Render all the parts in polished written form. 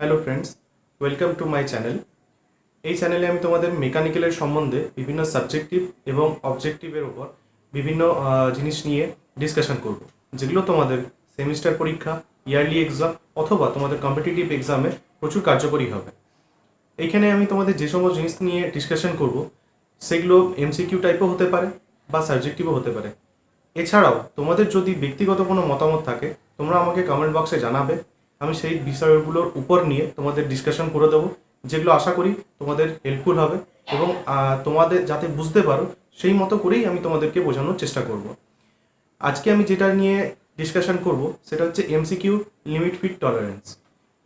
Hello friends, welcome to my channel. এই চ্যানেলে আমি তোমাদের মেকানিক্যালের সম্বন্ধে বিভিন্ন সাবজেক্টিভ এবং অবজেক্টিভের ওপর বিভিন্ন জিনিস নিয়ে ডিসকাশন করব, যেগুলো তোমাদের সেমিস্টার পরীক্ষা, ইয়ারলি এক্সাম অথবা তোমাদের কম্পিটিটিভ এক্সামে প্রচুর কার্যকরী হবে। এইখানে আমি তোমাদের যে সমস্ত জিনিস নিয়ে ডিসকাশন করব সেগুলো এমসিকিউ টাইপও হতে পারে বা সাবজেক্টিভও হতে পারে। এছাড়াও তোমাদের যদি ব্যক্তিগত কোনো মতামত থাকে তোমরা আমাকে কমেন্ট বক্সে জানাবে, আমি সেই বিষয়গুলোর উপর নিয়ে তোমাদের ডিসকাশন করে দেবো, যেগুলো আশা করি তোমাদের হেল্পফুল হবে এবং তোমাদের যাতে বুঝতে পারো সেই মতো করেই আমি তোমাদেরকে বোঝানোর চেষ্টা করব। আজকে আমি যেটা নিয়ে ডিসকাশন করব সেটা হচ্ছে এমসিকিউ লিমিট ফিট টলারেন্স।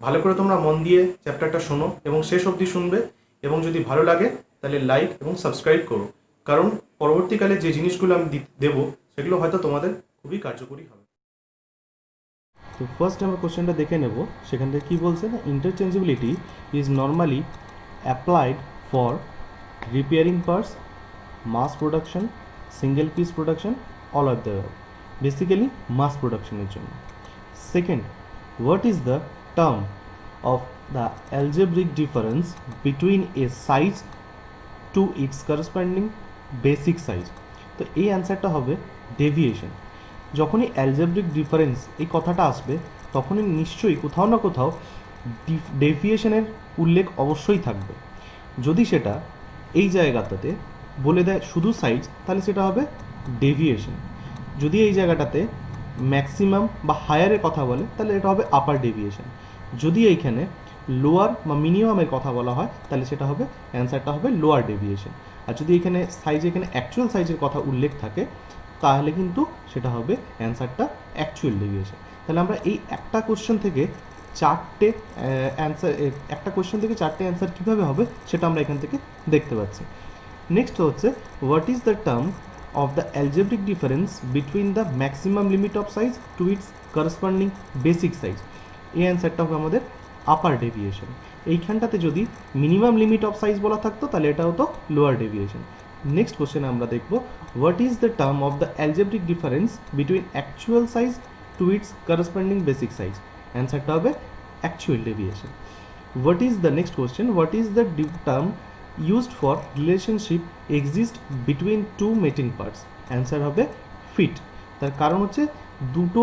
ভালো করে তোমরা মন দিয়ে চ্যাপ্টারটা শোনো এবং শেষ অবধি শুনবে, এবং যদি ভালো লাগে তাহলে লাইক এবং সাবস্ক্রাইব করো, কারণ পরবর্তীকালে যে জিনিসগুলো আমি দেবো সেগুলো হয়তো তোমাদের খুবই কার্যকরী হবে। তো ফার্স্ট আমরা কোশ্চেনটা দেখে নেব। সেখান থেকে কী বলছে না, interchangeability is normally applied for repairing parts, mass production, single piece production, all of the basically mass প্রোডাকশনের জন্য। Second, what is the term of the algebraic difference between a size to its corresponding basic size? তো এই অ্যান্সারটা হবে deviation. যখনই algebraic difference এই কথাটা আসবে তখনই নিশ্চয়ই কোথাও না কোথাও ডেভিয়েশনের উল্লেখ অবশ্যই থাকবে। যদি সেটা এই জায়গাটাতে বলে দেয় শুধু সাইজ, তাহলে সেটা হবে ডেভিয়েশন। যদি এই জায়গাটাতে ম্যাক্সিমাম বা হায়ারের কথা বলে তাহলে এটা হবে আপার ডেভিয়েশন। যদি এইখানে লোয়ার বা মিনিমামের কথা বলা হয় তাহলে সেটা হবে অ্যান্সারটা হবে লোয়ার ডেভিয়েশন। আর যদি এখানে সাইজে এখানে অ্যাকচুয়াল সাইজের কথা উল্লেখ থাকে তাহলে কিন্তু সেটা হবে অ্যান্সারটা অ্যাকচুয়াল ডেভিয়েশন। তাহলে আমরা এই একটা কোশ্চেন থেকে চারটে অ্যান্সার কীভাবে হবে সেটা আমরা এখান থেকে দেখতে পাচ্ছি। নেক্সট হচ্ছে, what is the term of the algebraic difference between the maximum limit of size to its corresponding basic size? এই অ্যান্সারটা হবে আমাদের আপার ডেভিয়েশন। এইখানটাতে যদি মিনিমাম লিমিট অফ সাইজ বলা থাকতো তাহলে এটা হতো লোয়ার ডেভিয়েশন। নেক্সট কোশ্চেনে আমরা দেখব, what is the term of the algebraic difference between actual size to its corresponding basic size? অ্যান্সারটা হবে actual deviation. What is the next question, what is the term used for relationship exist between two mating parts? Answer হবে fit. তার কারণ হচ্ছে দুটো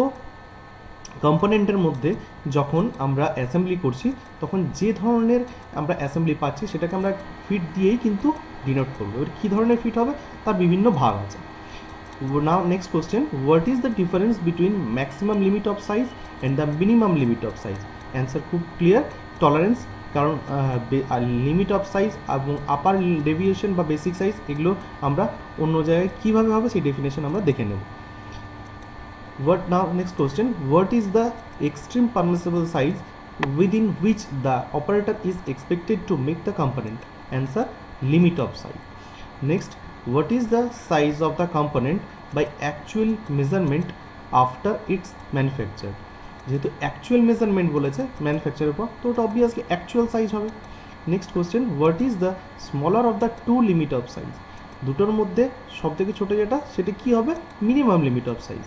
কম্পোনেন্টের মধ্যে যখন আমরা অ্যাসেম্বলি করছি তখন যে ধরনের আমরা অ্যাসেম্বলি পাচ্ছি সেটাকে আমরা ফিট দিয়েই কিন্তু ডিনোট করবো। এবার কী ধরনের ফিট হবে তার বিভিন্ন ভাগ আছে। Now next question, what is the difference between maximum limit of size and the minimum limit of size? Answer খুব ক্লিয়ার, টলারেন্স। কারণ লিমিট অফ সাইজ এবং আপার ডেভিয়েশন বা বেসিক সাইজ এগুলো আমরা অন্য জায়গায় কীভাবে হবে সেই ডেফিনেশন আমরা দেখে নেব। What now next question, what is the extreme permissible size within which the operator is expected to make the component? Answer, limit of size. Next, what is the size of the component by actual measurement after its manufacture? যেহেতু actual measurement বলেছে ম্যানুফ্যাকচারের পর, তো ওটা obviously actual size হবে। Next question, what is the smaller of the two limit of size? দুটোর মধ্যে সব থেকে ছোটো যেটা সেটা কী হবে? Minimum limit of size.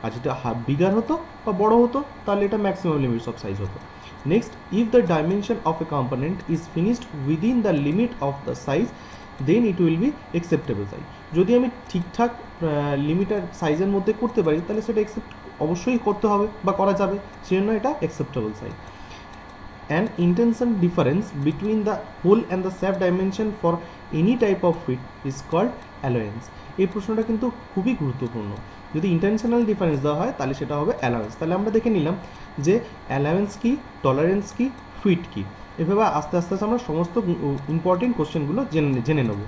আর যেটা বিগার হতো বা বড় হতো তাহলে এটা ম্যাক্সিমাম লিমিটস অফ সাইজ হতো। Next, if the dimension of a component is finished within the limit of the size then it will be acceptable size. যদি আমি ঠিকঠাক লিমিটার সাইজের মধ্যে করতে পারি তাহলে সেটা অবশ্যই করতে হবে বা করা যাবে, সেজন্য এটা acceptable size. And intention difference between the hole and the shaft dimension for any type of fit is called allowance. এই প্রশ্নটা কিন্তু খুবই গুরুত্বপূর্ণ। যদি ইন্টেনশনাল ডিফারেন্স দেওয়া হয় তাহলে সেটা হবে অ্যালাউয়েন্স। তাহলে আমরা দেখে নিলাম যে অ্যালাউয়েন্স কী, টলারেন্স কী, ফিট কী। এভাবে আস্তে আস্তে আমরা সমস্ত ইম্পর্টেন্ট কোশ্চেনগুলো জেনে নেব।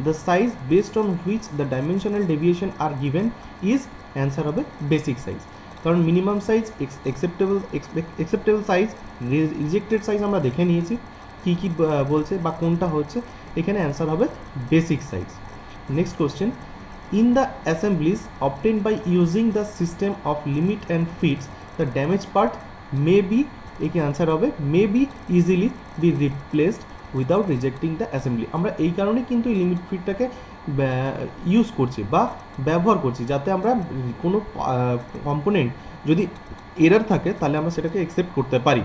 The size based on which the dimensional deviation are given is, answer হবে বেসিক সাইজ। কারণ minimum size, acceptable size, rejected size আমরা দেখে নিয়েছি কী কী বলছে বা কোনটা হচ্ছে, এখানে অ্যান্সার হবে basic size. Next question, in the assemblies obtained by using the system of limit and fits the damaged part may be, একে আনসার হবে may be easily be replaced without rejecting the assembly. আমরা এই কারণে কিন্তু এই limit ফিটটাকে use করছি বা ব্যবহার করছি, যাতে আমরা কোনো কম্পোনেন্ট যদি এরার থাকে তাহলে আমরা সেটাকে অ্যাকসেপ্ট করতে পারি।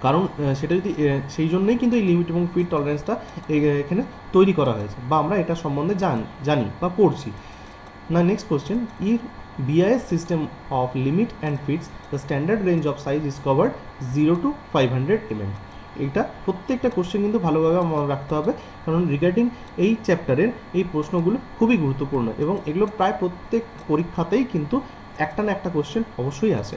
কারণ সেটা যদি সেই জন্যই কিন্তু এই লিমিট এবং ফিট টলারেন্সটা এখানে তৈরি করা হয়েছে, বা আমরা এটা সম্বন্ধে জানি বা পড়ছি না। Next question, if BIS system of limit and fits the standard range of size is covered 0 to 500 mm। এইটা প্রত্যেকটা কোশ্চেন কিন্তু ভালোভাবে মনে রাখতে হবে, কারণ রিগার্ডিং এই চ্যাপ্টারের এই প্রশ্নগুলো খুবই গুরুত্বপূর্ণ এবং এগুলো প্রায় প্রত্যেক পরীক্ষাতেই কিন্তু একটা না একটা কোশ্চেন অবশ্যই আসে।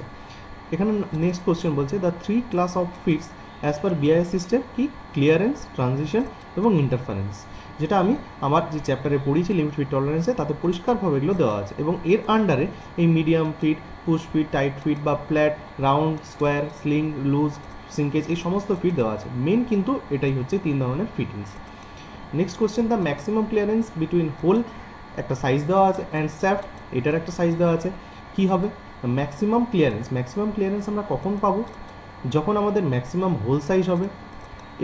এখানে নেক্সট কোশ্চেন বলছে the 3 class of fits as per BIS system কি, ক্লিয়ারেন্স, ট্রানজিশন এবং ইন্টারফারেন্স, যেটা আমি আমার যে চ্যাপ্টারে পড়িয়েছি লিমিট ফিট টলারেন্সে তাতে পরিষ্কারভাবে এগুলো দেওয়া আছে। এবং এর আন্ডারে এই medium fit, push fit, tight fit বা flat, round, square, sling, loose, sinkage, এই সমস্ত ফিট দেওয়া আছে। মেন কিন্তু এটাই হচ্ছে 3 ধরনের fittings. Next question, the maximum clearance between hole, একটা সাইজ দেওয়া আছে, অ্যান্ড শ্যাফট, এটার একটা সাইজ দেওয়া আছে। কী হবে ম্যাক্সিমাম ক্লিয়ারেন্স আমরা কখন পাবো, যখন আমাদের ম্যাক্সিমাম হোল সাইজ হবে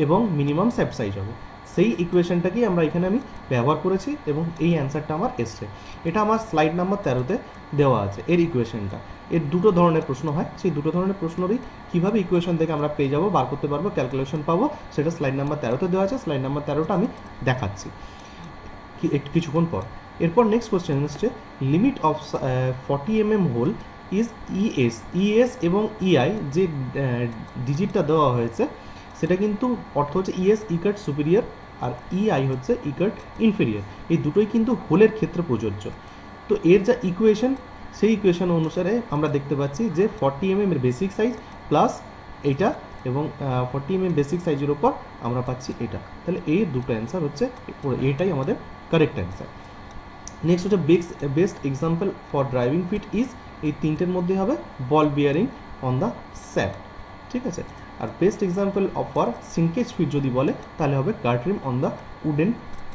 এবং মিনিমাম শ্যাফট সাইজ হবে। সেই ইকুয়েশনটাকেই আমরা এখানে আমি ব্যবহার করেছি এবং এই অ্যান্সারটা আমার এসছে। এটা আমার স্লাইড নাম্বার 13-তে দেওয়া আছে এর ইকুয়েশনটা। এর দুটো ধরনের প্রশ্ন হয়, সেই দুটো ধরনের প্রশ্নেরই কীভাবে ইকুয়েশন থেকে আমরা পেয়ে যাবো, বার করতে পারবো, ক্যালকুলেশন পাবো, সেটা স্লাইড নাম্বার 13-তে দেওয়া আছে। স্লাইড নাম্বার 13টা আমি দেখাচ্ছি কিছুক্ষণ পর। এরপর নেক্সট কোশ্চেন হচ্ছে limit of 40 mm hole is ES এবং ইআই যে ডিজিটটা দেওয়া হয়েছে সেটা কিন্তু অর্থ হচ্ছে ইএস ইকার্ট সুপিরিয়র আর ইআই হচ্ছে ইকার্ট ইনফেরিয়র, এই দুটোই কিন্তু হোলের ক্ষেত্রে প্রযোজ্য। তো এর যা ইকুয়েশন, সেই ইকুয়েশন অনুসারে আমরা দেখতে পাচ্ছি যে 40 mm এর বেসিক সাইজ প্লাস এইটা এবং 40 mm বেসিক সাইজের ওপর আমরা পাচ্ছি এটা। তাহলে এই দুটো অ্যান্সার হচ্ছে, এটাই আমাদের কারেক্ট অ্যান্সার। নেক্সট হচ্ছে best example for driving fit is, এই তিনটের মধ্যে হবে ball bearing on the shaft, ঠিক আছে। আর best example of for sinkage fit যদি বলে তাহলে হবে cart rim on the wooden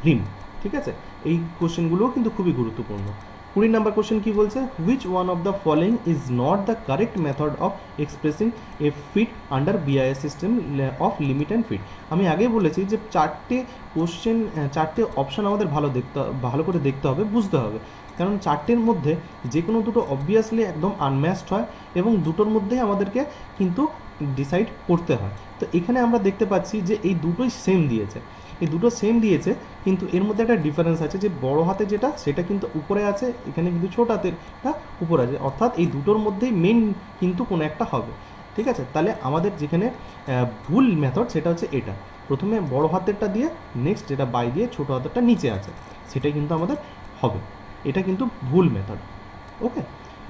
rim, ঠিক আছে। এই কোশ্চেনগুলোও কিন্তু খুবই গুরুত্বপূর্ণ। 20 নম্বর কোশ্চেন কি বলছে, which one of the following is not the correct method of expressing a fit under BIS system of limit and fit. আমি আগেই বলেছি যে চারটে অপশান আমাদের ভালো করে দেখতে হবে, বুঝতে হবে, কারণ চারটের মধ্যে যে কোনো দুটো অবভিয়াসলি একদম আনম্যাচড হয় এবং দুটোর মধ্যেই আমাদেরকে কিন্তু ডিসাইড করতে হয়। তো এখানে আমরা দেখতে পাচ্ছি যে এই দুটোই সেম দিয়েছে, কিন্তু এর মধ্যে একটা ডিফারেন্স আছে, যে বড় হাতে যেটা সেটা কিন্তু উপরে আছে, এখানে কিন্তু ছোট হাতেরটা উপরে আছে, অর্থাৎ এই দুটোর মধ্যেই মেন কিন্তু কোনো একটা হবে, ঠিক আছে। তাহলে আমাদের যেখানে ভুল মেথড সেটা হচ্ছে এটা, প্রথমে বড় হাতেরটা দিয়ে নেক্সট যেটা বাই দিয়ে ছোট হাতেরটা নিচে আছে সেটাই কিন্তু আমাদের হবে, এটা কিন্তু ভুল মেথড। ওকে,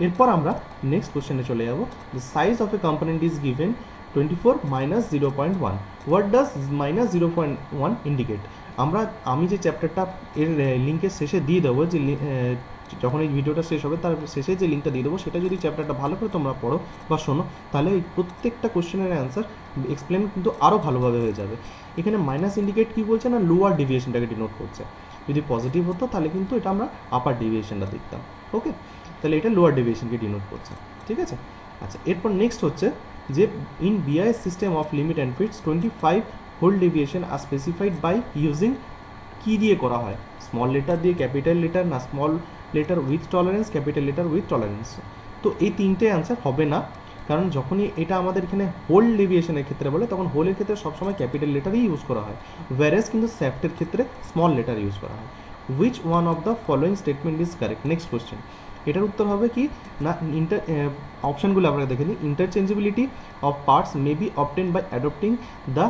এরপর আমরা নেক্সট কোশ্চেনে চলে যাব। The size of a component is given 24 - 0.1, what does -0.1 indicate. আমি যে চ্যাপ্টারটা এর লিঙ্কের শেষে দিয়ে দেবো, যে যখন এই ভিডিওটা শেষ হবে তার শেষে যে লিঙ্কটা দিয়ে দেবো, সেটা যদি চ্যাপ্টারটা ভালো করে তোমরা পড়ো বা শোনো, তাহলে এই প্রত্যেকটা কোশ্চেনের অ্যান্সার এক্সপ্লেন কিন্তু আরও ভালোভাবে হয়ে যাবে। এখানে মাইনাস ইন্ডিকেট কী বলছে না, লোয়ার ডেভিয়েশনটাকে ডিনোট করছে। যদি পজিটিভ হতো তাহলে কিন্তু এটা আমরা আপার ডেভিয়েশনটা দেখতাম। ওকে, তাহলে এটা লোয়ার ডেভিয়েশনকে ডিনোট করছে, ঠিক আছে। আচ্ছা, এরপর নেক্সট হচ্ছে যে in BIS system of limit and fits 25 hole deviation are specified by using, কী দিয়ে করা হয়, স্মল লেটার দিয়ে, ক্যাপিটাল লেটার, না small letter with tolerance, capital letter with tolerance. তো এই তিনটে অ্যান্সার হবে না, কারণ যখনই এটা আমাদের এখানে হোল ডেভিয়েশনের ক্ষেত্রে বলে তখন হোলের ক্ষেত্রে সবসময় ক্যাপিটাল লেটারই ইউজ করা হয়, ওয়ারেস কিন্তু শ্যাফটের ক্ষেত্রে স্মল লেটার ইউজ করা হয়। Which one of the following statement is correct. Next question, এটার উত্তর হবে কি না, অপশানগুলো আমরা দেখে নিই। Interchangeability of parts may be obtain by adopting the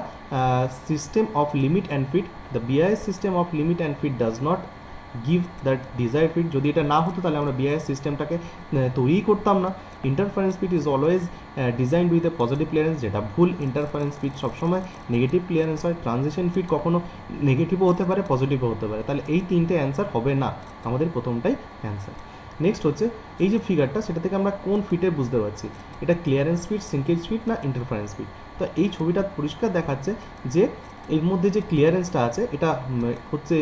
system of limit and fit, the BIS system of limit and fit does not give that desire fit. যদি এটা না হতো তাহলে আমরা BIS সিস্টেমটাকে তৈরিই করতাম না। Interference fit is always designed with a positive clearance, যেটা ভুল। ইন্টারফারেন্স ফিট সবসময় নেগেটিভ ক্লিয়ারেন্স হয়। ট্রানজিশন ফিট কখনো নেগেটিভও হতে পারে, পজিটিভও হতে পারে। তাহলে এই তিনটে অ্যান্সার হবে না, আমাদের প্রথমটাই অ্যান্সার। নেক্সট হচ্ছে এই যে ফিগারটা, সেটা থেকে আমরা কোন ফিটে বুঝতে পারছি এটা ক্লিয়ারেন্স ফিট, সিঙ্কেজ ফিট না ইন্টারফারেন্স ফিট। তো এই ছবিটা পরিষ্কার দেখাচ্ছে যে এর মধ্যে যে ক্লিয়ারেন্সটা আছে এটা হচ্ছে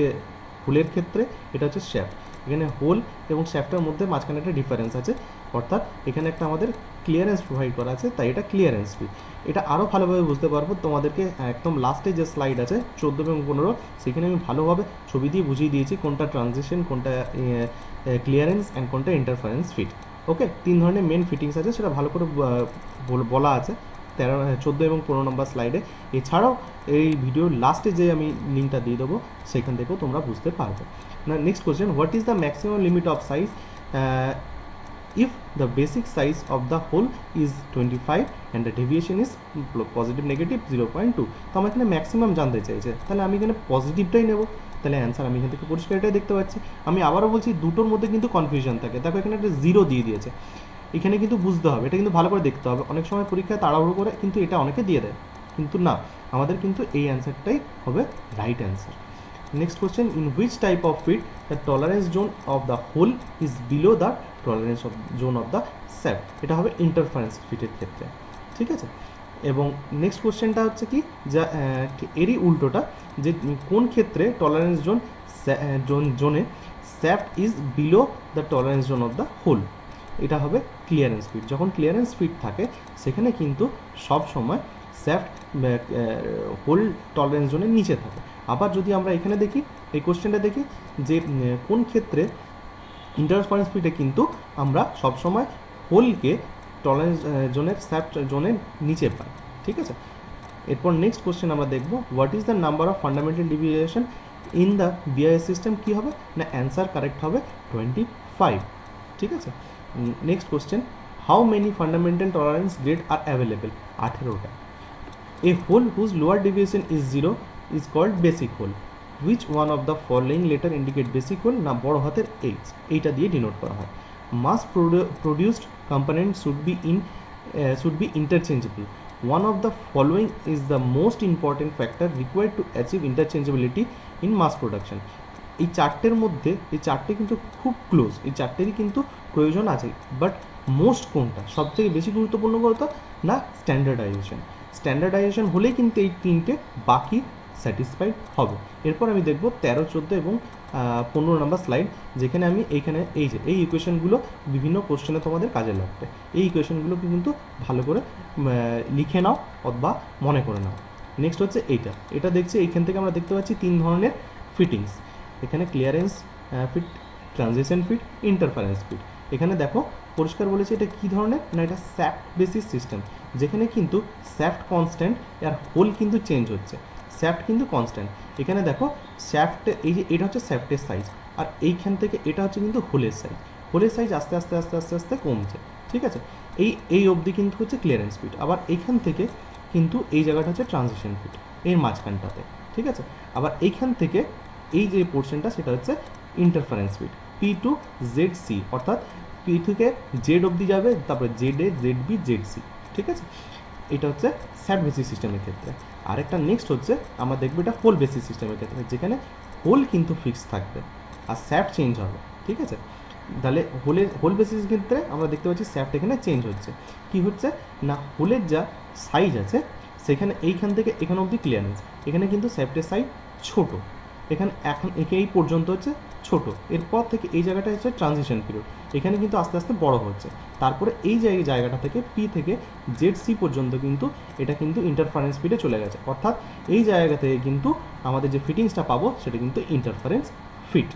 হোলের ক্ষেত্রে, এটা হচ্ছে শ্যাফট। এখানে হোল এবং শ্যাফটের মধ্যে মাঝখানে একটা ডিফারেন্স আছে, অর্থাৎ এখানে একটা আমাদের ক্লিয়ারেন্স প্রোভাইড করা আছে, তাই এটা ক্লিয়ারেন্স ফিট। এটা আরও ভালোভাবে বুঝতে পারবো তোমাদেরকে একদম লাস্টে যে স্লাইড আছে 14 এবং 15, সেখানে আমি ভালোভাবে ছবি দিয়ে বুঝিয়ে দিয়েছি কোনটা ট্রানজিশন, কোনটা ক্লিয়ারেন্স অ্যান্ড কোনটা ইন্টারফারেন্স ফিট। ওকে, তিন ধরনের মেন ফিটিংস আছে, সেটা ভালো করে বলা আছে, 14 এবং 15 নম্বর স্লাইডে, এছাড়াও এই ভিডিওর লাস্টে যে আমি লিঙ্কটা দিয়ে দেবো সেখান থেকেও তোমরা বুঝতে পারবে। না next question, what is the maximum limit of size if the basic size of the whole is 25 and the deviation is positive negative 0.2। তো আমার এখানে ম্যাক্সিমাম জানতে চাইছে, তাহলে আমি এখানে পজিটিভটাই নেব, তাহলে অ্যান্সার আমি এখান থেকে পরিষ্কার এটাই দেখতে পাচ্ছি। আমি আবারও বলছি দুটোর মধ্যে কিন্তু কনফিউশন থাকে, দেখো এখানে একটা 0 দিয়ে দিয়েছে, এখানে কিন্তু বুঝতে হবে, এটা কিন্তু ভালো করে দেখতে হবে। অনেক সময় পরীক্ষায় তাড়াহুড়ো করে কিন্তু এটা অনেকে দিয়ে দেয়, কিন্তু না, আমাদের কিন্তু এই অ্যান্সারটাই হবে right answer. Next question, in which type of fit the tolerance zone of the hole is below the tolerance of zone of the shaft, এটা হবে ইন্টারফারেন্স ফিটের ক্ষেত্রে, ঠিক আছে। এবং নেক্সট কোয়েশ্চেনটা হচ্ছে কি, যা এরই উল্টোটা, যে কোন ক্ষেত্রে টলারেন্স জোনে shaft is below the tolerance zone of the hole, এটা হবে ক্লিয়ারেন্স ফিট। যখন ক্লিয়ারেন্স ফিট থাকে সেখানে কিন্তু সব সময় স্যাফট হোল টলারেন্স জোনের নিচে থাকে। আবার যদি আমরা এখানে দেখি, এই কোশ্চেনটা দেখি যে কোন ক্ষেত্রে ইন্টারফারেন্স ফিটে কিন্তু আমরা সবসময় হোলকে টলারেন্স জোনের স্যাফট জোনের নিচে পাই, ঠিক আছে। এরপর নেক্সট কোশ্চেন আমরা দেখব, what is the number of fundamental deviation in the BIS system, কী হবে না অ্যান্সার কারেক্ট হবে 25, ঠিক আছে। Next question, how many fundamental tolerance grade are available, 18টা। A hole whose lower deviation is 0 is called basic hole. Which one of the following letter indicate basic hole? না বড় হাতের H, এইটা দিয়ে denote করা হয়। Mass produced component should be interchangeable. One of the following is the most important factor required to achieve interchangeability in mass production. এই চারটের মধ্যে এই চারটে কিন্তু খুব ক্লোজ, এই চারটেরই কিন্তু প্রয়োজন আছে, বাট মোস্ট কোনটা সবথেকে বেশি গুরুত্বপূর্ণ বলতো না, স্ট্যান্ডার্ডাইজেশন হলেই কিন্তু এই তিনটে বাকি স্যাটিসফাইড হবে। এরপর আমি দেখব 13, 14 এবং 15 নম্বর স্লাইড, যেখানে আমি এইখানে এই ইকুয়েশনগুলো বিভিন্ন কোশ্চেনে তোমাদের কাজে লাগবে। এই ইকুয়েশনগুলোকে কিন্তু ভালো করে লিখে নাও অথবা মনে করে নাও। নেক্সট হচ্ছে এটা দেখছি, এইখান থেকে আমরা দেখতে পাচ্ছি 3 ধরনের ফিটিংস, এখানে clearance fit, transition fit, interference fit. এখানে দেখো পরিষ্কার বলেছে এটা কী ধরনের না, এটা স্যাফট বেসিস সিস্টেম, যেখানে কিন্তু স্যাফট কনস্ট্যান্ট আর হোল কিন্তু চেঞ্জ হচ্ছে, স্যাফট কিন্তু কনস্ট্যান্ট। এখানে দেখো স্যাফটে এই যে এটা হচ্ছে স্যাফটের সাইজ, আর এইখান থেকে এটা হচ্ছে কিন্তু হোলের সাইজ আস্তে আস্তে আস্তে আস্তে আস্তে কমছে, ঠিক আছে। এই অবধি কিন্তু হচ্ছে ক্লিয়ারেন্স ফিট, আবার এইখান থেকে কিন্তু এই জায়গাটা হচ্ছে ট্রানজিশন ফিট, এর মাঝখানটাতে, ঠিক আছে। আবার এইখান থেকে এই যে পোর্শনটা সেটা হচ্ছে interference fit, P to ZC, অর্থাৎ P থেকে জেড অবধি যাবে, তারপরে ZA, ZB, ZC, ঠিক আছে। এটা হচ্ছে স্যাফট বেসিস সিস্টেমের ক্ষেত্রে। আরেকটা নেক্সট হচ্ছে আমরা দেখবো এটা হোল বেসিস সিস্টেমের ক্ষেত্রে, যেখানে হোল কিন্তু ফিক্স থাকবে আর স্যাফট চেঞ্জ হবে, ঠিক আছে। তাহলে হোল বেসিস ক্ষেত্রে আমরা দেখতে পাচ্ছি স্যাফট এখানে চেঞ্জ হচ্ছে, কি হচ্ছে না হোলের যা সাইজ আছে সেখানে এইখান থেকে এখানে অবধি ক্লিয়ারেন্স, এখানে কিন্তু স্যাফটের সাইজ ছোট, এখানে এখন এই পর্যন্ত হচ্ছে ছোট, এরপর থেকে এই জায়গাটা হচ্ছে ট্রানজিশন পিরিয়ড, এখানে কিন্তু আস্তে আস্তে বড় হচ্ছে, তারপরে এই জায়গাটা থেকে পি থেকে ZC পর্যন্ত কিন্তু এটা কিন্তু ইন্টারফারেন্স ফিটে চলে গেছে, অর্থাৎ এই জায়গা থেকে কিন্তু আমাদের যে ফিটিংসটা পাবো সেটা কিন্তু ইন্টারফারেন্স ফিট।